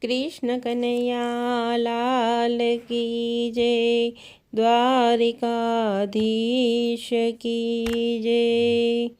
कृष्ण कन्हैया लाल की जय, द्वारिकाधीश की जय।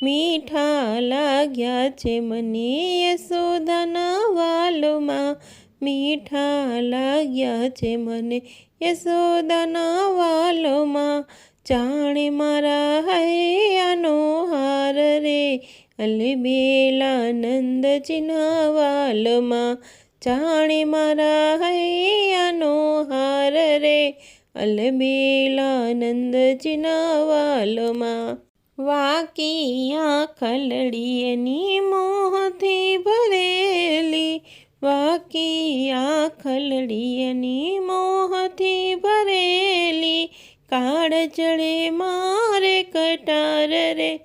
मीठा लाग्या छे मने यशोदाना वालोमा, मीठा लाग्या छे मने यशोदाना वालोमा। जाणे मारा हૈયાનો હાર રે, અલબેલા નંદજીના વાલમાં। જાણે મારા હૈયાનો હાર રે, અલબેલા નંદજીના વાલમાં। વાકી આંખલડી એની મોહથી ભરેલી, વાકી આંખલડી એની મોહથી ભરેલી। કાળજળે મારે કટાર રે,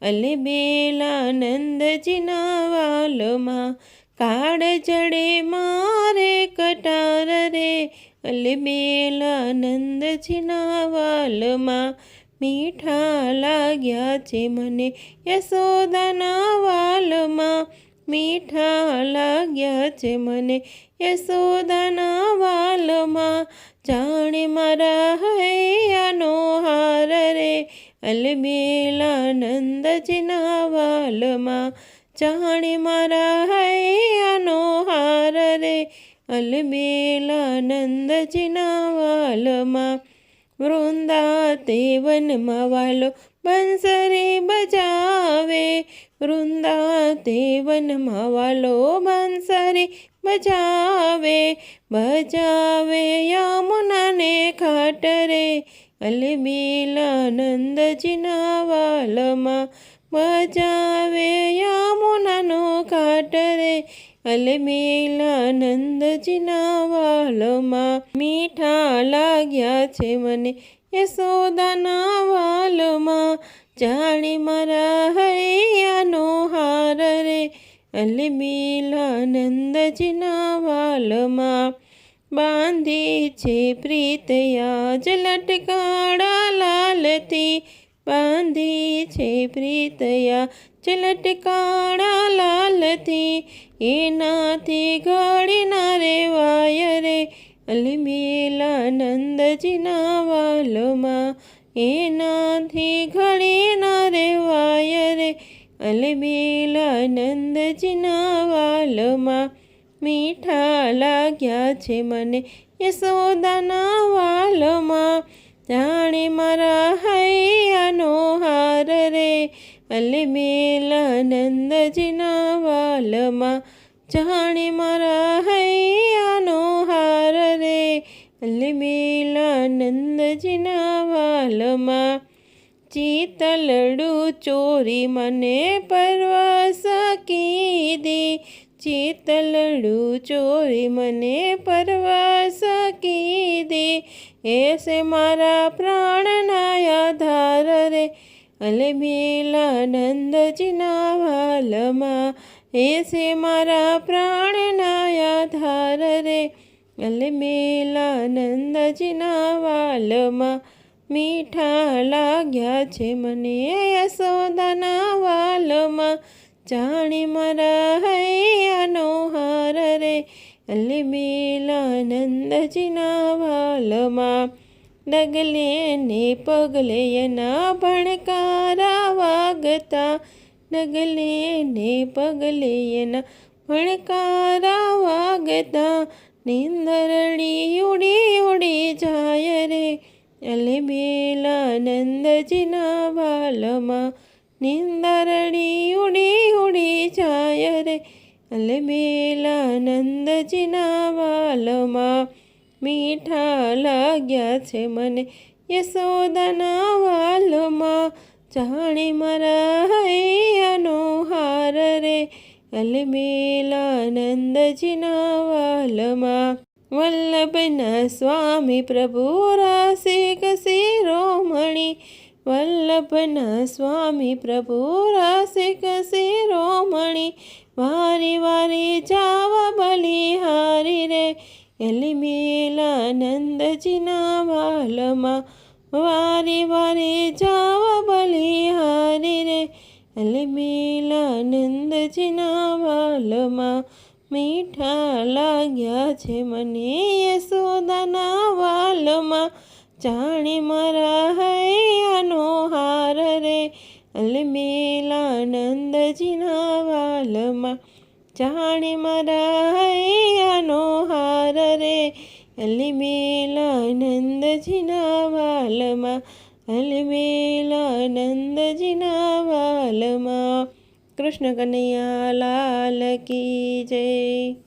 અલબેલા નંદજીના વાલમાં। કાળજળે મારે કટાર રે, અલબેલા નંદજીના વાલમાં। મીઠા લાગ્યા છે મને યશોદાના વાલમાં, મીઠા લાગ્યા છે મને યશોદાના વાલમાં। જાણે મારા હૈયાનો હાર રે, અલબેલા નંદજીના વાલમાં। જાણે મારા હૈયાનો હાર રે, અલબેલા નંદજીના વાલમાં। વૃંદાતે વનમાં વાલો બંસરી બજાવે, વૃંદાતે વનમાં વાલો બંસરી બજાવે। બજાવે યમુનાને ઘાટ રે, અલબેલા નંદજીના વાલમાં। બજાવે યમુનાનો ઘાટ રે, અલબેલા નંદજીના વાલમાં। મીઠા લાગ્યા છે મને યશોદાના વાલમાં, જાણે મારા હૈયાનો હાર રે, અલબેલા નંદજીના વાલમાં। બાંધી છે પ્રીતયા જ લટકાળા લાલથી, બાંધી છે પ્રીતયા જ લટકાળા લાલથી। એનાથી ઘડી ના રેવાય રે, અલબેલા નંદજીના વાલમાં। એનાથી ઘડી ના રેવાય રે, અલબેલા નંદજીના વાલમાં। મીઠા લાગ્યા છે મને યશોદાના વાલમાં, જાણે મારા હૈયાનો હાર રે, અલબેલા નંદજીના વાલમાં। જાણે મારા હૈયાનો હાર રે, અલબેલા નંદજીના વાલમાં। ચિતલડું ચોરી મને પરવશ કીધી, ચિતલડું ચોરી મને પરવશ કીધી। એસે મારા પ્રાણના આધાર રે, અલબેલા નંદજીના વાલમાં। એસે મારા પ્રાણના આધાર રે, અલબેલા નંદજીના વાલમાં। મીઠા લાગ્યા છે મને યશોદાના વાલમાં, જાણે મારા હૈયાનો હાર રે, અલબેલા નંદજીના વાલમાં। ડગલે ને પગલે એના ભણકારા વાગતા, ડગલે ને પગલે એના ભણકારા વાગતા। નીંદરડી ઉડી ઉડી જાય રે, અલબેલા નંદજીના વાલમાં। નીંદરડી ઉડી ઉડી જાય રે, અલબેલા નંદજીના વાલમાં। મીઠા લાગ્યા છે મને યશોદાના વાલમાં, જાણે મારા હૈયાનો હાર રે, અલબેલા નંદજીના વાલમાં। વલ્લભના સ્વામી પ્રભુ રાસિક શિરોમણી, વલ્લભના સ્વામી પ્રભુ રાસિક શિરોમણી। વારી વારી જાવા બલિહારી રે, અલબેલા નંદજીના વાલમાં। વારી વારી જાવા બલિહારી રે, અલબેલા નંદજીના વાલમાં। મીઠા લાગ્યા છે મને યશોદાના વાલમાં, જાણે મારા હૈયાનો હાર રે, અલમેલા નંદજીના વાલમાં, જાણે મારા હૈયાનો હાર રે, અલમેલા નંદજીના વાલમાં, અલમેલા નંદજીના વાલમાં. કૃષ્ણ કનૈયા લાલ કી જય.